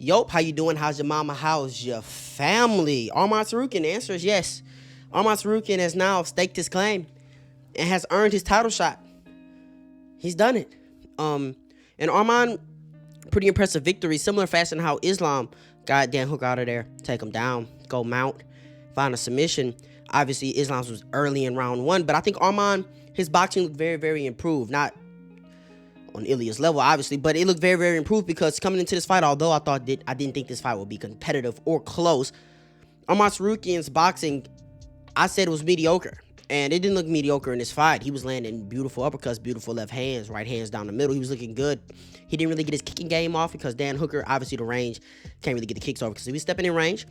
Yup, how you doing? How's your mama? How's your family? Arman Tsarukyan, the answer is yes. Arman Tsarukyan has now staked his claim and has earned his title shot. He's done it. And Arman, pretty impressive victory, similar fashion to how Islam got Dan Hooker out of there, take him down, go mount, find a submission. Obviously, Islam's was early in round one, but I think Arman, his boxing looked very, very improved. Not on Ilia's level, obviously, but it looked very, very improved because coming into this fight, although I didn't think this fight would be competitive or close, Arman Tsarukyan's boxing, I said it was mediocre. And it didn't look mediocre in this fight. He was landing beautiful uppercuts, beautiful left hands, right hands down the middle. He was looking good. He didn't really get his kicking game off because Dan Hooker, obviously the range, can't really get the kicks over because he was stepping in range.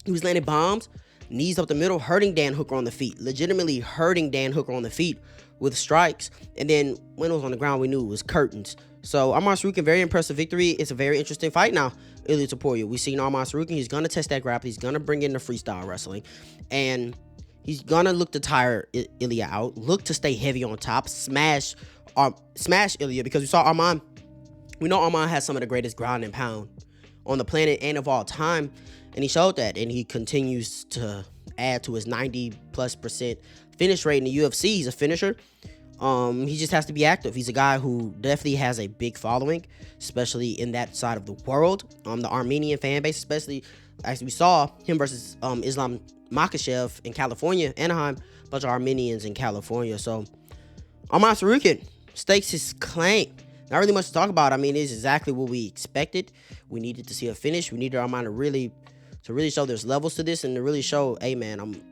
He was landing bombs, knees up the middle, hurting Dan Hooker on the feet. Legitimately hurting Dan Hooker on the feet with strikes. And then when it was on the ground, we knew it was curtains. So Arman Tsarukyan, very impressive victory. It's a very interesting fight now. Ilia Topuria. We've seen Arman Tsarukyan. He's going to test that grapple. He's going to bring in the freestyle wrestling. And he's gonna look to tire Ilia out, look to stay heavy on top, smash Ilia, because we saw Arman. We know Arman has some of the greatest ground and pound on the planet and of all time, and he showed that. And he continues to add to his 90+% finish rate in the UFC. He's a finisher. He just has to be active. He's a guy who definitely has a big following, especially in that side of the world. The Armenian fan base, especially as we saw him versus Islam Makhachev in California, Anaheim, a bunch of Armenians in California. So Arman Tsarukyan stakes his claim. Not really much to talk about. I mean, it's exactly what we expected. We needed to see a finish. We needed Arman to really show there's levels to this and to really show, hey man, I'm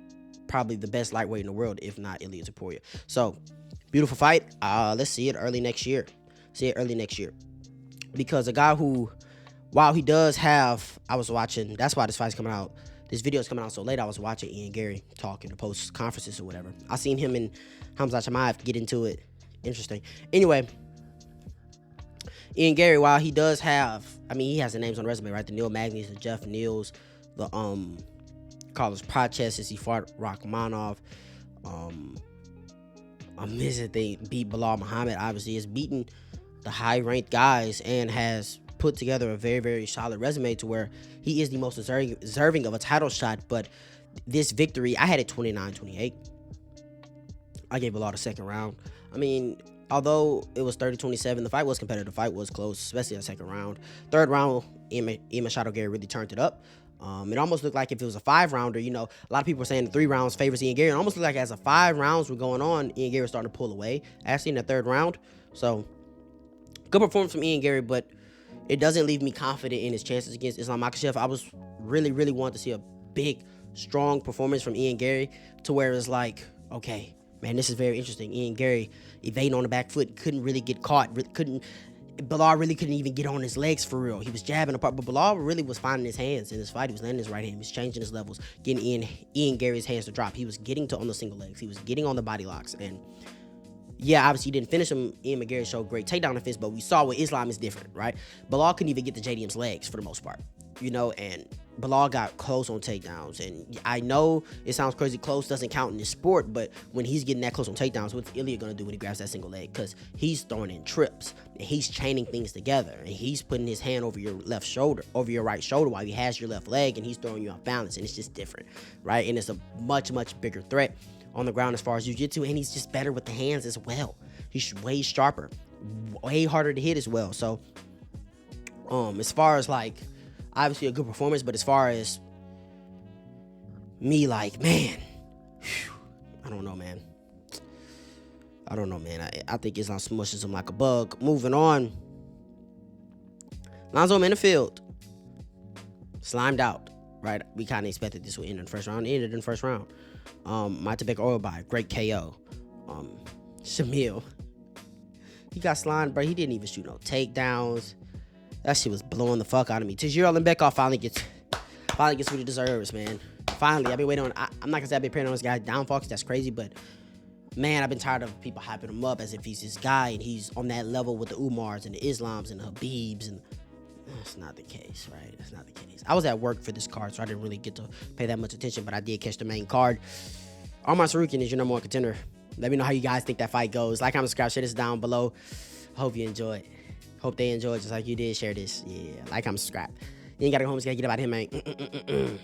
probably the best lightweight in the world, if not Ilia Topuria. So beautiful fight. Let's see it early next year. Because a guy who, while he does have, I was watching, that's why this fight's coming out. This video is coming out so late. I was watching Ian Gary talk in the post conferences or whatever. I seen him and Hamza Chimaev get into it. Interesting. Anyway, Ian Gary, while he does have, I mean, he has the names on the resume, right? The Neil Magny's, the Jeff Neals, the Carlos Praches, he fought Rakhmonov. Amazing they beat Bilal Muhammad. Obviously, has beaten the high-ranked guys and has put together a very, very solid resume to where he is the most deserving of a title shot. But this victory, I had it 29-28. I gave Bilal the second round. I mean, although it was 30-27, the fight was competitive. The fight was close, especially the second round. Third round, Ian Machado Gary really turned it up. It almost looked like if it was a 5-rounder, you know, a lot of people were saying the 3 rounds favors Ian Gary. It almost looked like as the 5 rounds were going on, Ian Gary was starting to pull away, actually in the third round. So, good performance from Ian Gary, but it doesn't leave me confident in his chances against Islam Makhachev. I was really, really wanting to see a big, strong performance from Ian Gary to where it's like, okay, man, this is very interesting. Ian Gary evading on the back foot, couldn't really get caught, Bilal really couldn't even get on his legs for real. He was jabbing apart, but Bilal really was finding his hands in this fight. He was landing his right hand. He was changing his levels, getting Ian Gary's hands to drop. He was getting on the single legs. He was getting on the body locks. And yeah, obviously he didn't finish him. Ian McGarry showed great takedown defense, but we saw what Islam is different, right? Bilal couldn't even get to JDM's legs for the most part, you know, and Bilal got close on takedowns. And I know it sounds crazy, close doesn't count in this sport, but when he's getting that close on takedowns, what's Ilia going to do when he grabs that single leg? Because he's throwing in trips, and he's chaining things together, and he's putting his hand over your left shoulder, over your right shoulder while he has your left leg, and he's throwing you off balance, and it's just different, right? And it's a much, much bigger threat on the ground as far as jiu-jitsu, and he's just better with the hands as well. He's way sharper, way harder to hit as well. So, as far as like, obviously a good performance, but as far as me, like, man, I don't know, man. I think Islam smushes him like a bug. Moving on, Lonzo Minifield slimed out, right? We kind of expected this would end in the first round. It ended in the first round. Matabek Oilby, great KO. Shamil, he got slimed, but he didn't even shoot no takedowns. That shit was blowing the fuck out of me. Tajir Lembekov finally gets what he deserves, man. Finally, I've been waiting on. I'm not gonna say I've been praying on this guy's downfall, because that's crazy, but man, I've been tired of people hyping him up as if he's this guy and he's on that level with the Umars and the Islams and the Habibs, and that's not the case, right? That's not the case. I was at work for this card, so I didn't really get to pay that much attention, but I did catch the main card. Arman Tsarukyan is your number 1 contender. Let me know how you guys think that fight goes. Like, comment, subscribe, share this down below. Hope you enjoy it. Hope they enjoy it just like you did. Share this. Yeah, like, comment, subscribe. You ain't gotta go home. You gotta get about him, man.